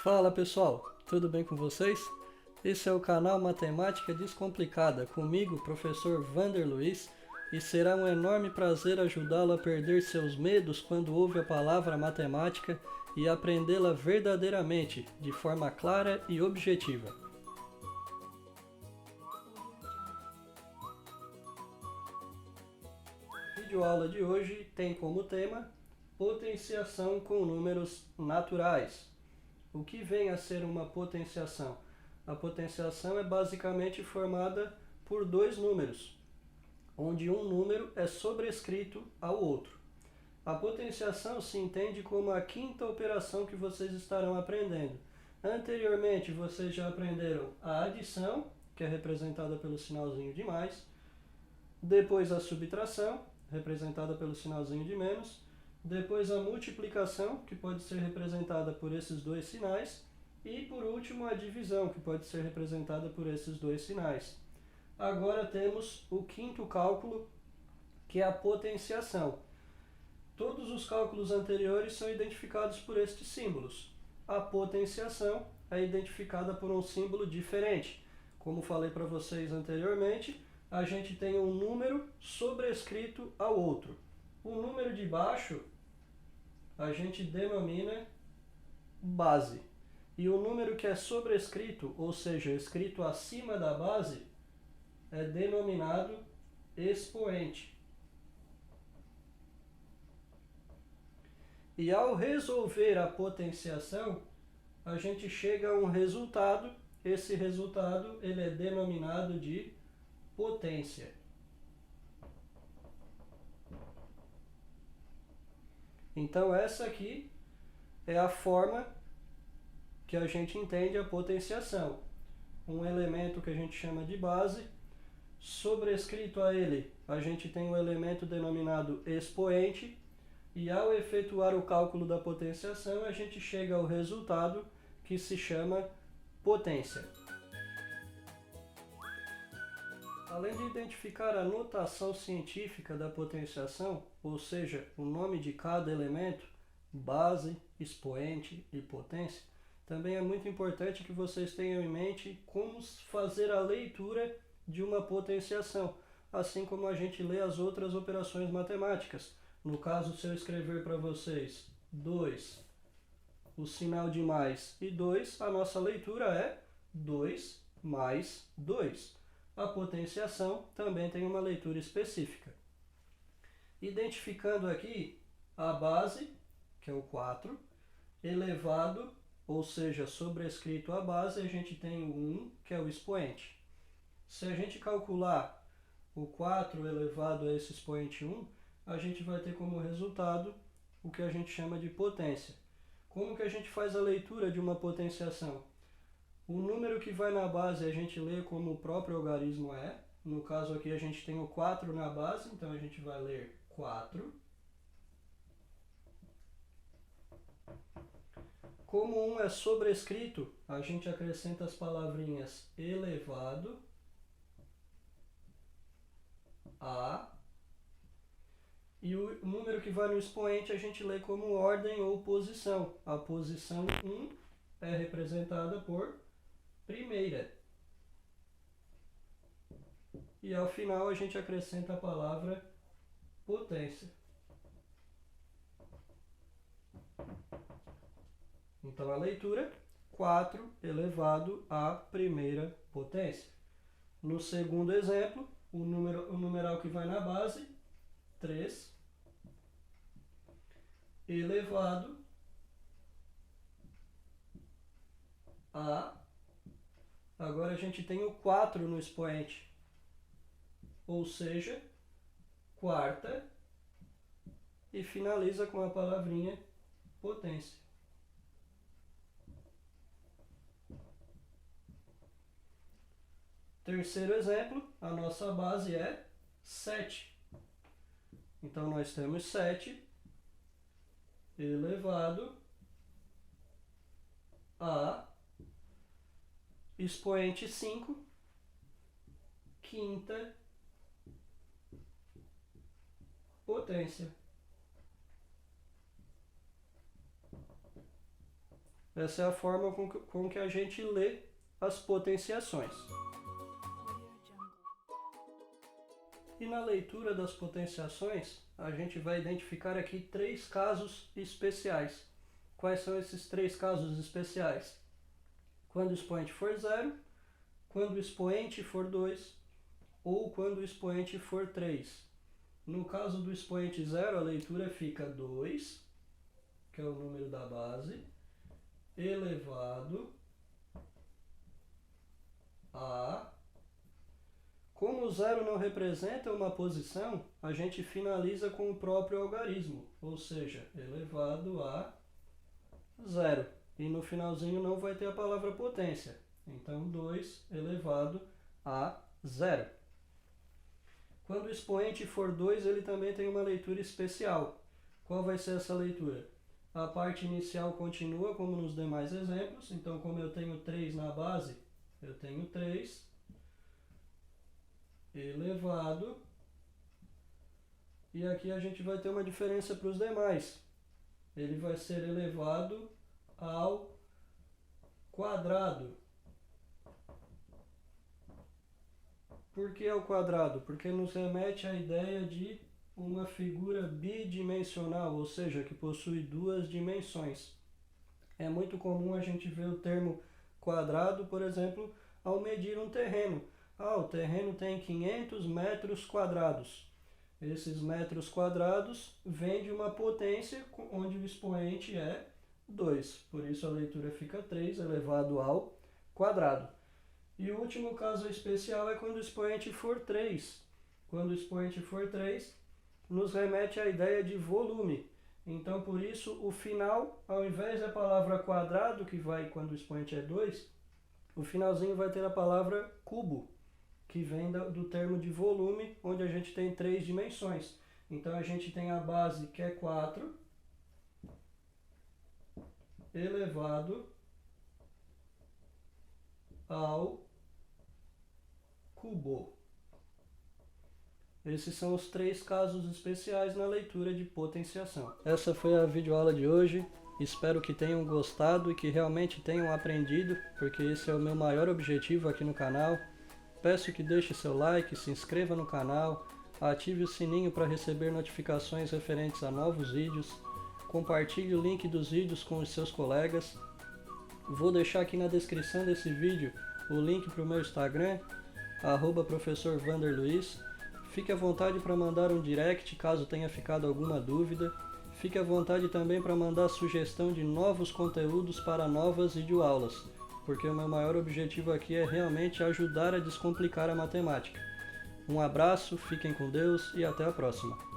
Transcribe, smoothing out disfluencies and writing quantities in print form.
Fala pessoal, tudo bem com vocês? Esse é o canal Matemática Descomplicada, comigo, professor Vander Luiz, e será um enorme prazer ajudá-lo a perder seus medos quando ouve a palavra matemática e aprendê-la verdadeiramente, de forma clara e objetiva. A videoaula de hoje tem como tema potenciação com números naturais. O que vem a ser uma potenciação? A potenciação é basicamente formada por dois números, onde um número é sobrescrito ao outro. A potenciação se entende como a quinta operação que vocês estarão aprendendo. Anteriormente, vocês já aprenderam a adição, que é representada pelo sinalzinho de mais, depois a subtração, representada pelo sinalzinho de menos, depois a multiplicação, que pode ser representada por esses dois sinais, e por último a divisão, que pode ser representada por esses dois sinais. Agora temos o quinto cálculo, que é a potenciação. Todos os cálculos anteriores são identificados por estes símbolos. A potenciação é identificada por um símbolo diferente. Como falei para vocês anteriormente, a gente tem um número sobrescrito ao outro. O número de baixo a gente denomina base. E o número que é sobrescrito, ou seja, escrito acima da base, é denominado expoente. E ao resolver a potenciação, a gente chega a um resultado. Esse resultado ele é denominado de potência. Então essa aqui é a forma que a gente entende a potenciação. Um elemento que a gente chama de base, sobrescrito a ele a gente tem um elemento denominado expoente, e ao efetuar o cálculo da potenciação a gente chega ao resultado que se chama potência. Além de identificar a notação científica da potenciação, ou seja, o nome de cada elemento, base, expoente e potência, também é muito importante que vocês tenham em mente como fazer a leitura de uma potenciação, assim como a gente lê as outras operações matemáticas. No caso, se eu escrever para vocês 2, o sinal de mais e 2, a nossa leitura é 2 mais 2. A potenciação também tem uma leitura específica. Identificando aqui a base, que é o 4, elevado, ou seja, sobrescrito a base, a gente tem o 1, que é o expoente. Se a gente calcular o 4 elevado a esse expoente 1, a gente vai ter como resultado o que a gente chama de potência. Como que a gente faz a leitura de uma potenciação? O número que vai na base a gente lê como o próprio algarismo é. No caso aqui a gente tem o 4 na base, então a gente vai ler 4. Como 1 é sobrescrito, a gente acrescenta as palavrinhas elevado a. E o número que vai no expoente a gente lê como ordem ou posição. A posição 1 é representada por primeira. E ao final a gente acrescenta a palavra potência. Então a leitura, 4 elevado à primeira potência. No segundo exemplo, o numeral que vai na base, 3, elevado a. Agora a gente tem o 4 no expoente, ou seja, quarta, e finaliza com a palavrinha potência. Terceiro exemplo, a nossa base é 7. Então nós temos 7 elevado a expoente 5, quinta potência. Essa é a forma com que a gente lê as potenciações. E na leitura das potenciações, a gente vai identificar aqui 3 casos especiais. Quais são esses 3 casos especiais? Quando o expoente for 0, quando o expoente for 2 ou quando o expoente for 3. No caso do expoente 0, a leitura fica 2, que é o número da base, elevado a... Como o 0 não representa uma posição, a gente finaliza com o próprio algarismo, ou seja, elevado a 0. E no finalzinho não vai ter a palavra potência. Então, 2 elevado a 0. Quando o expoente for 2, ele também tem uma leitura especial. Qual vai ser essa leitura? A parte inicial continua como nos demais exemplos. Então, como eu tenho 3 na base, eu tenho 3 elevado. E aqui a gente vai ter uma diferença para os demais. Ele vai ser elevado ao quadrado. Por que ao quadrado? Porque nos remete à ideia de uma figura bidimensional, ou seja, que possui 2 dimensões. É muito comum a gente ver o termo quadrado, por exemplo, ao medir um terreno. O terreno tem 500 metros quadrados. Esses metros quadrados vêm de uma potência onde o expoente é 2. Por isso a leitura fica 3 elevado ao quadrado. E o último caso especial é quando o expoente for 3. Quando o expoente for 3, nos remete à ideia de volume. Então, por isso, o final, ao invés da palavra quadrado, que vai quando o expoente é 2, o finalzinho vai ter a palavra cubo, que vem do termo de volume, onde a gente tem 3 dimensões. Então, a gente tem a base, que é 4, elevado ao cubo. Esses são os 3 casos especiais na leitura de potenciação. Essa foi a videoaula de hoje. Espero que tenham gostado e que realmente tenham aprendido, porque esse é o meu maior objetivo aqui no canal. Peço que deixe seu like, se inscreva no canal, ative o sininho para receber notificações referentes a novos vídeos, compartilhe o link dos vídeos com os seus colegas. Vou deixar aqui na descrição desse vídeo o link para o meu Instagram, @professor Vander Luiz. Fique à vontade para mandar um direct caso tenha ficado alguma dúvida. Fique à vontade também para mandar sugestão de novos conteúdos para novas videoaulas, porque o meu maior objetivo aqui é realmente ajudar a descomplicar a matemática. Um abraço, fiquem com Deus e até a próxima.